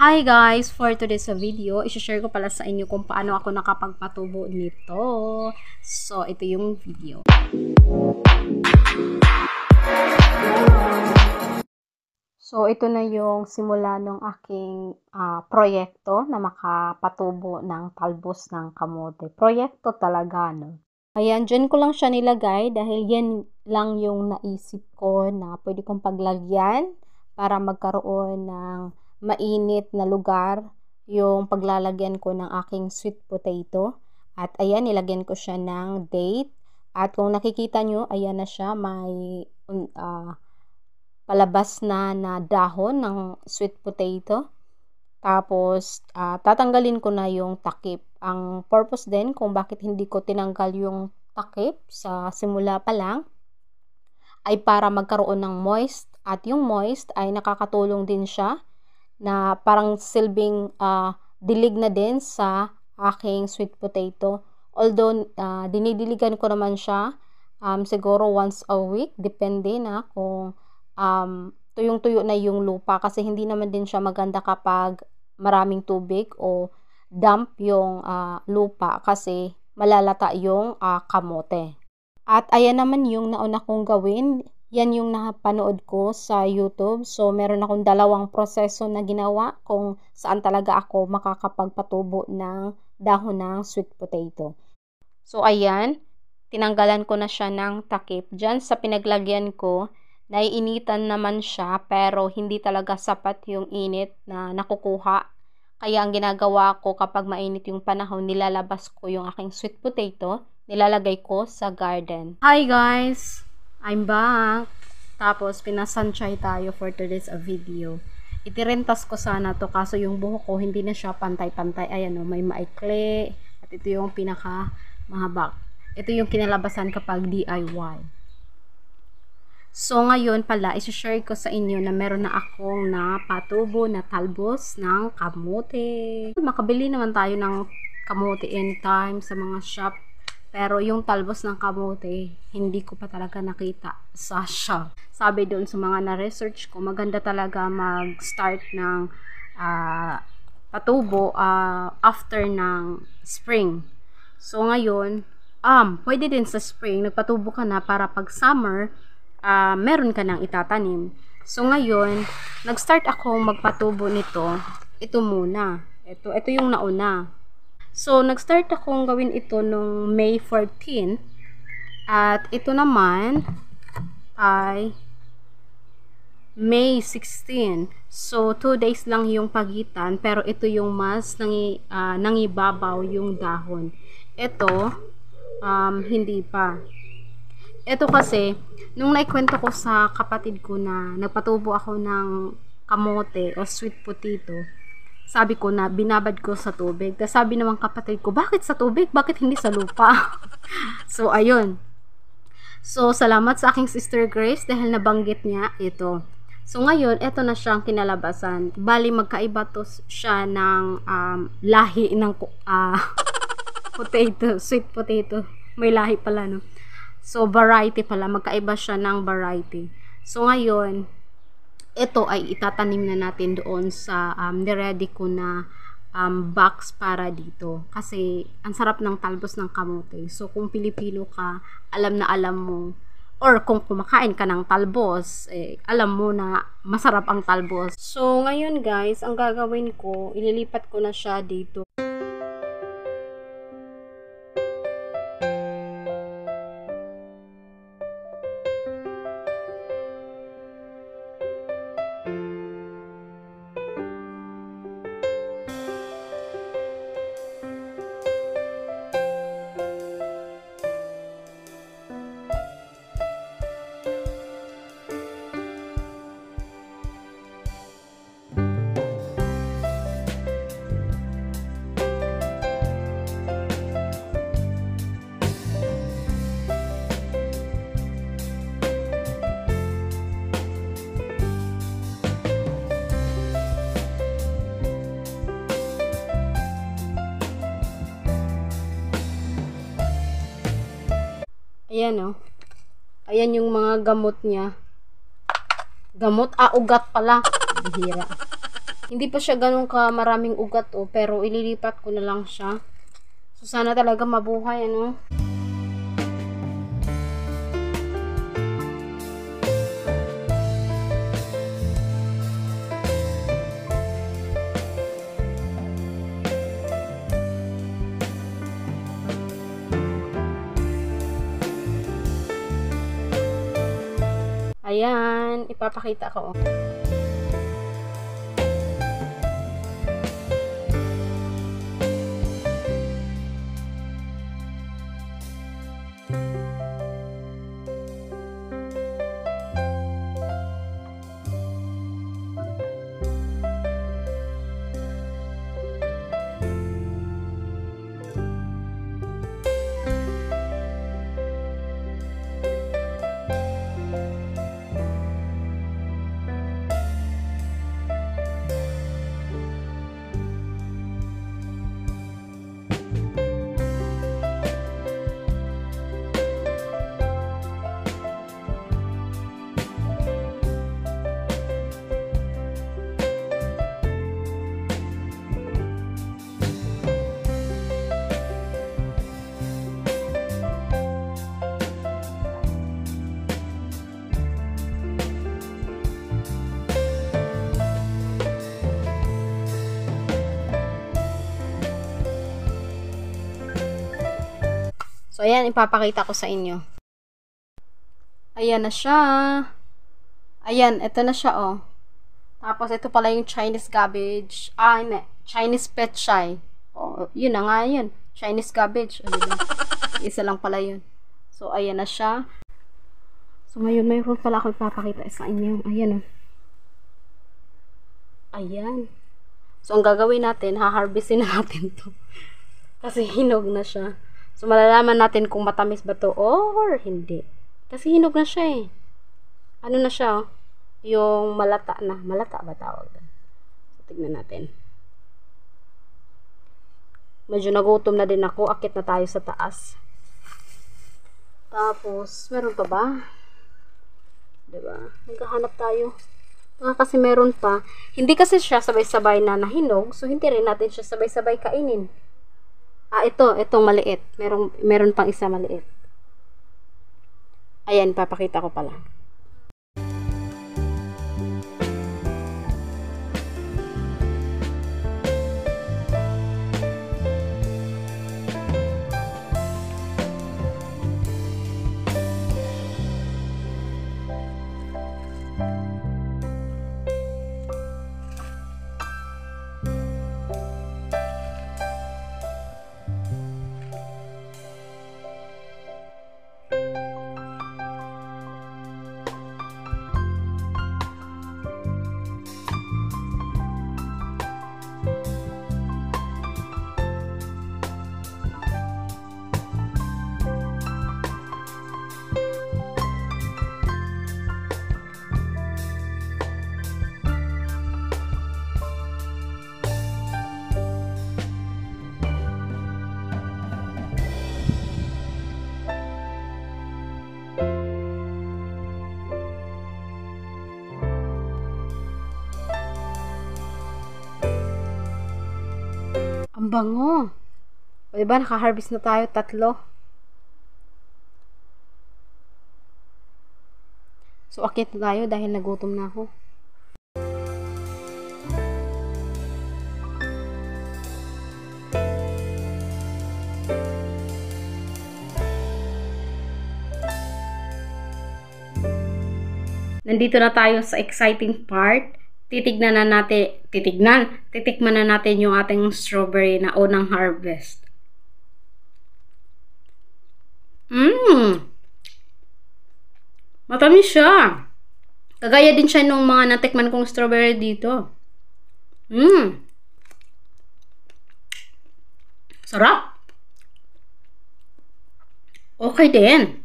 Hi guys! For today's video, isi-share ko pala sa inyo kung paano ako nakapagpatubo nito. So, ito yung video. So, ito na yung simula ng aking proyekto na makapatubo ng talbos ng kamote. Proyekto talaga, no? Ayan, dyan ko lang siya nilagay dahil yan lang yung naisip ko na pwede kong paglagyan para magkaroon ng mainit na lugar yung paglalagyan ko ng aking sweet potato. At ayan, nilagyan ko siya ng date. At kung nakikita nyo, ayan na siya, may palabas na dahon ng sweet potato. Tapos, tatanggalin ko na yung takip. Ang purpose din kung bakit hindi ko tinanggal yung takip sa simula pa lang ay para magkaroon ng moist. At yung moist ay nakakatulong din siya na parang silbing dilig na din sa aking sweet potato. Although, dinidiligan ko naman siya siguro once a week. Depende na kung tuyong-tuyo na yung lupa kasi hindi naman din siya maganda kapag maraming tubig o damp yung lupa kasi malalata yung kamote. At ayan naman yung nauna kong gawin. Yan yung napanood ko sa YouTube. So, meron akong dalawang proseso na ginawa kung saan talaga ako makakapagpatubo ng dahon ng sweet potato. So, ayan. Tinanggalan ko na siya ng takip. Diyan sa pinaglagyan ko, naiinitan naman siya pero hindi talaga sapat yung init na nakukuha. Kaya ang ginagawa ko kapag mainit yung panahon, nilalabas ko yung aking sweet potato, nilalagay ko sa garden. Hi guys! I'm back! Tapos pinasunshine tayo for today's video. Itirentas ko sana to kaso yung buhok ko hindi na siya pantay-pantay. Ayan o, may maikli. At ito yung pinaka mahaba. Ito yung kinalabasan kapag DIY. So, ngayon pala, isi-share ko sa inyo na meron na akong napatubo na talbos ng kamote. Makabili naman tayo ng kamote anytime sa mga shop. Pero yung talbos ng kamote, hindi ko pa talaga nakita sa shop. Sabi doon sa mga na-research ko, maganda talaga mag-start ng patubo after ng spring. So, ngayon, pwede din sa spring, nagpatubo ka na para pag summer, meron ka nang itatanim. So, ngayon, nag-start akong magpatubo nito. Ito muna. Ito yung nauna. So, nag-start akong gawin ito nung May 14. At ito naman ay May 16. So, 2 days lang yung pagitan. Pero ito yung mas nangibabaw yung dahon. Ito, hindi pa. Ito kasi, nung naikwento ko sa kapatid ko na nagpatubo ako ng kamote o sweet potato, sabi ko na binabad ko sa tubig. Tapos sabi naman kapatid ko, bakit sa tubig? Bakit hindi sa lupa? So, ayun. So, salamat sa aking sister Grace dahil nabanggit niya ito. So, ngayon, ito na siyang kinalabasan. Bali, magkaiba to siya ng lahi ng potato, sweet potato. May lahi pala, no? So, variety pala. Magkaiba siya ng variety. So, ngayon, ito ay itatanim na natin doon sa niready ko na box para dito. Kasi, ang sarap ng talbos ng kamote. So, kung Pilipino ka, alam na alam mo. Or, kung kumakain ka ng talbos, alam mo na masarap ang talbos. So, ngayon guys, ang gagawin ko, ililipat ko na siya dito. Ayan, oh. Ayan yung mga gamot niya. Gamot? Ugat pala. Bihira. Hindi pa siya ganun ka maraming ugat pero ililipat ko na lang siya. So sana talaga mabuhay ano. Ayan, ipapakita ko. So, ayan, ipapakita ko sa inyo. Ayan na siya. Ayan, ito na siya, oh. Tapos, ito pala yung Chinese cabbage. Hindi. Chinese petchay. Oh, yun na nga yun. Chinese cabbage. Oh, diba? Isa lang pala yun. So, ayan na siya. So, ngayon, mayroon pala ako ipapakita sa inyo. Ayan, oh. Ayan. So, ang gagawin natin, haharvestin na natin to. Kasi hinog na siya. So, malalaman natin kung matamis ba to or hindi. Kasi hinog na siya eh. Ano na siya? Yung malata na. Malata ba tawag? So, tignan natin. Medyo nagutom na din ako. Akit na tayo sa taas. Tapos, meron pa ba? Diba? Naghahanap tayo. Kasi meron pa. Hindi kasi siya sabay-sabay na nahinog. So, hindi rin natin siya sabay-sabay kainin. Itong maliit. Meron pang isa maliit. Ayan, papakita ko pala. Ang bango. O diba, naka-harvest na tayo 3. So, akit na tayo dahil nagutom na ako. Nandito na tayo sa exciting part. Titikman na natin yung ating strawberry na unang harvest. Matamis siya. Kagaya din siya nung mga natikman kong strawberry dito. Sarap. Okay din.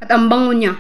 At ang bango niya.